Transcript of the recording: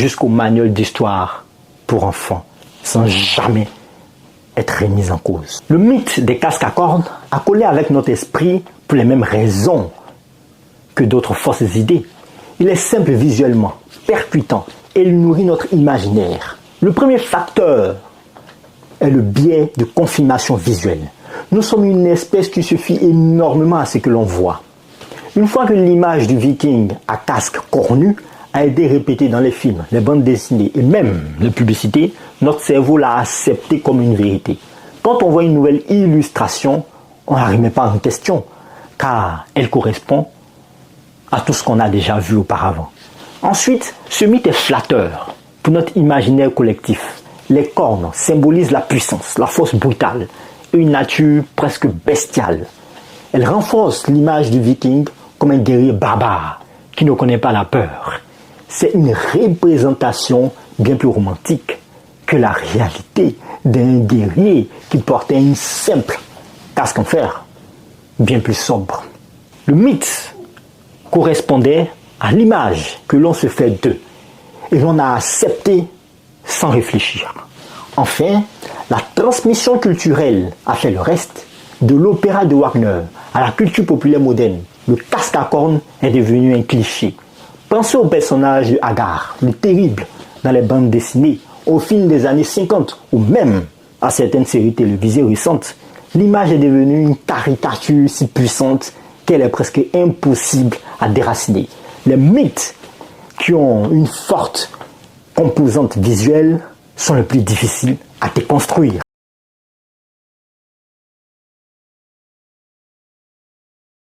jusqu'au manuel d'histoire pour enfants, sans jamais être remis en cause. Le mythe des casques à cornes a collé avec notre esprit pour les mêmes raisons que d'autres fausses idées. Il est simple visuellement, percutant et il nourrit notre imaginaire. Le premier facteur est le biais de confirmation visuelle. Nous sommes une espèce qui se fie énormément à ce que l'on voit. Une fois que l'image du viking à casque cornu a été répétée dans les films, les bandes dessinées et même les publicités, notre cerveau l'a acceptée comme une vérité. Quand on voit une nouvelle illustration, on ne la remet pas en question, car elle correspond à tout ce qu'on a déjà vu auparavant. Ensuite, ce mythe est flatteur pour notre imaginaire collectif. Les cornes symbolisent la puissance, la force brutale et une nature presque bestiale. Elles renforcent l'image du viking comme un guerrier barbare qui ne connaît pas la peur. C'est une représentation bien plus romantique que la réalité d'un guerrier qui portait une simple casque en fer, bien plus sobre. Le mythe correspondait à l'image que l'on se fait d'eux et l'on a accepté sans réfléchir. Enfin, la transmission culturelle a fait le reste. De l'opéra de Wagner à la culture populaire moderne, le casque à cornes est devenu un cliché. Pensez au personnage de Hagar, le terrible, dans les bandes dessinées, au film des années 50 ou même à certaines séries télévisées récentes. L'image est devenue une caricature si puissante qu'elle est presque impossible à déraciner. Les mythes qui ont une forte composante visuelle sont les plus difficiles à déconstruire.